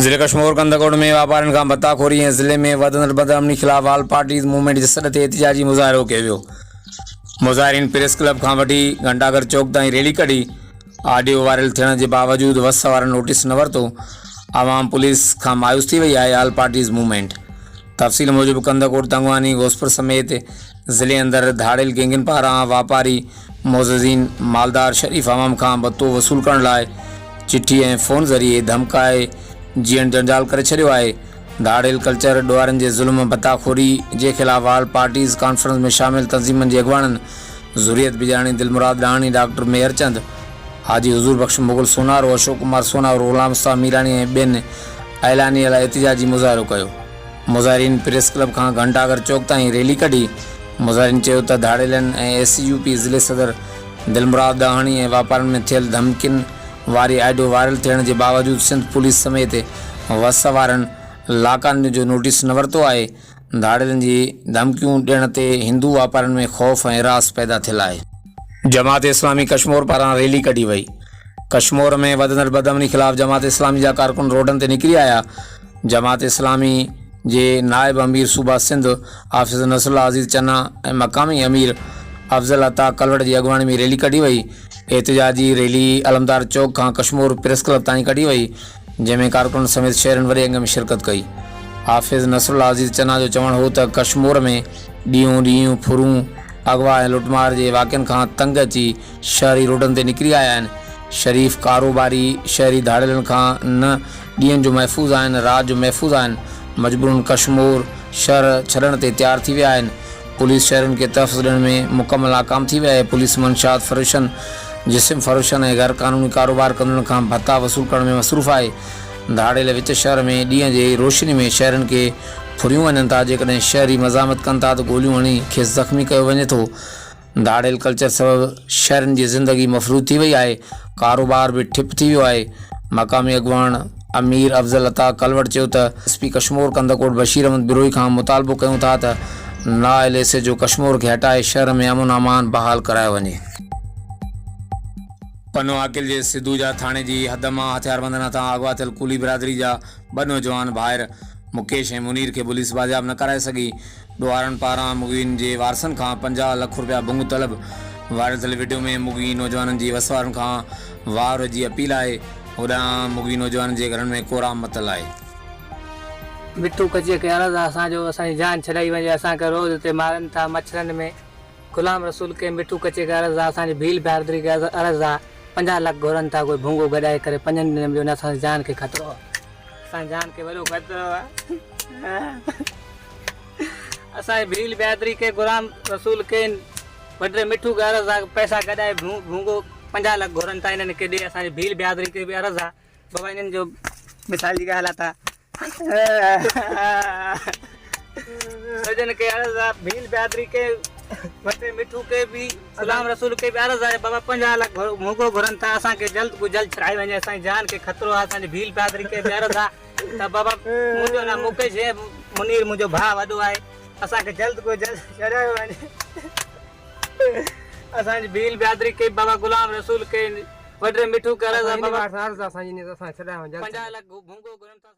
जिले कश्मीर कंदकोट में वापारियुनि खां बत्ताखोरी ऐं ज़िले में वधंदड़ बदअमनी ख़िलाफ़ ऑल पार्टीज़ मूवमेंट जे सॾ ते एहतिजाजी मुज़ाहिरो कयो वियो। मुज़ाहिरीन प्रेस क्लब खां वठी घंटाघर चौक ताईं रैली कढी। ऑडियो वायरल थियण जे बावजूद वस वारनि नोटिस न वरितो। आवाम पुलिस खां मायूस थी वई आहे। ऑल पार्टीज़ मूवमेंट तफ़सील मूजिब कंदकोट तंगवानी घोसपुर समेत ज़िले अंदर धाड़ेल गैंगनि पारां वापारी मोज़ज़ीन मालदार शरीफ़ आवाम खां बतो वसूल करण लाइ चिठी ऐं फ़ोन ज़रिए धमकाए जीअण जंजाल करे छॾियो आहे। धाड़ेल कल्चर ॾोहारनि जे ज़ुल्म बत्ताखोरी जे ख़िलाफ़ ऑल पार्टीज़ कॉन्फ्रेंस में शामिल तंज़ीमनि जे अॻवाननि ज़ुरियत बिजाणी, दिलमुराद ॾाणी, डॉक्टर मेहरचंद, हाजी हज़ूर बख्श मुग़ल सोनारो, अशोक कुमार सोनारो, ग़ुलाम मुस्तफ़ा मीरानी ऐं ॿियनि ऐलानिया लाइ एहतिजाजी मुज़ाहिरो कयो। मुज़ाहिरीन प्रेस क्लब खां घंटाघर चौक ताईं रैली कढी। मुज़ाहिरीन चयो त धाड़ेलनि ऐं SUP ज़िले सदर दिलमुराद ॾाणी ऐं वापारनि में थियल धमकियुनि वारी ऑडियो वायरल थियण जे बावजूद सिंध पुलिस समेत वस वारनि लाकानि जो नोटिस न वरितो आहे। धाड़ेलनि जी धमकियूं ॾियण ते हिंदू वापारनि में ख़ौफ़ ऐं हिरास पैदा थियल आहे। जमात इस्लामी कश्मीर पारां रैली कढी वई। कश्मीर में वधंदड़ बदअमनी ख़िलाफ़ जमात इस्लामी जा कारकुन रोडनि ते निकिरी आया। जमात इस्लामी जे नायब अमीर सूबा सिंध हाफ़िज़ नसरुल्लाह अज़ीज़ चन्ना ऐं मक़ामी अमीर अफ़ज़ल अता कलवड़ जी अॻवानी में रैली कढी वई। एहतिजाजी रैली अलमदार चौक खां कश्मीर प्रेस क्लब ताईं कढी वई, जंहिंमें कारकुन समेत शहरनि वॾे अंग में शिरकत कई। हाफ़िज़ नसरुल्लाह अज़ीज़ चन्ना जो चवणु हो त कश्मीर में ॾींहों ॾींहुं फुरूं, अगवा ऐं लुटमार जे वाक़िअनि खां तंग अची शहरी रोडनि ते निकिरी आया आहिनि। शरीफ़ कारोबारी शहरी धाड़ेलनि खां न ॾींहंनि जो महफ़ूज़ आहिनि, राति जो महफ़ूज़ आहिनि। मजबूरन कश्मीर शहर छॾण ते तैयार थी विया आहिनि। पुलिस शहरनि खे तहफ़्फ़ुज़ ॾियण में मुकमल नाकाम थी वई आहे। पुलिस मंशात फ़रोशनि, जिस्म फ़रोशनि ऐं गैर क़ानूनी कारोबार कंदड़नि खां भत्ता वसूल करण में मसरूफ़ आहे। धाड़ेल विच शहर में ॾींहं जे रोशनी में शहरनि खे फुरियूं वञनि था। जेकॾहिं शहरी मज़ामत कनि था त गोलियूं हणी खेसि ज़ख़्मी कयो वञे थो। धाड़ेल कल्चर सबबि शहरनि जी ज़िंदगी मफ़रूज़ थी वई आहे। कारोबार बि ठप थी वियो आहे। मक़ामी अॻवान अमीर अफ़ज़ल अता कलवड़ चयो त SP कश्मीर कंदकोट बशीर अहमद बिरोही खां मुतालबो कयूं था त नाइल जो कश्मीर खे हटाए शहर में अमन अमान बहाल करायो वञे। पनो आकिल जे सिद्धूजा थाणे जी हद मां हथियारबंदनि हथां अगवा थियल कूली बिरादरी जा 2 नौजवान भाइर मुकेश ऐं मुनीर खे पुलिस बाज़ियाब न कराए सघी। ॾोहारनि पारां मुग़ीन जे वारसनि खां 50 लख रुपया भुंग तलब। वायरल थियल वीडियो में मुग़ी नौजवाननि जी वसवारनि खां वार जी अपील आहे। होॾां मुग़ी नौजवाननि जे घरनि में कोराम मतल आहे। मिठू कचे के अर्ज़ असांजो असांजी जान छॾाई वञे। असांखे रोज़ हिते मारनि था मच्छरनि में। ग़ुलाम रसूल के मिठू कचे के अर्ज़ आहे। असांजी भील बिरादरी के अर्ज़ आहे। 50 लख घुरनि था। कोई भूंगो गॾाए करे 5 ॾींहंनि में असांजी जान खे ख़तरो आहे। असांजी जान खे वॾो ख़तरो आहे। असांजी भील बिरादरी के ग़ुलाम रसूल के वॾे मिठू के अर्ज़ आहे। पैसा गॾाए भूंगो 50 लख घुरनि था इन्हनि खे ॾे। असांजी भील बिरादरी के बि अर्ज़ आहे। बाबा इन्हनि जो मिसाल जी ॻाल्हि आहे। सजन के अर्ज़ आहे। भील बिरादरी के वटे मिठू के भी ग़ुलाम रसूल के भी अर्ज़ आहे। बाबा 50 लख भूंगो घुरनि था। असांखे जल्द को जल्द छॾाए वञे। असांजी जान खे ख़तरो आहे। असांजी भील बिरादरी के भी अर्ज़ आहे त बाबा मुंहिंजो नाम मुकेश आहे, मुनीर मुंहिंजो भाउ वॾो आहे। असांखे जल्द को जल्द छॾायो वञे। असांजी भील बिरादरी के बाबा ग़ुलाम रसूल के वॾे मिठू के अर्ज़ आहे। बाबा 50 लख भूंगो घुरनि था।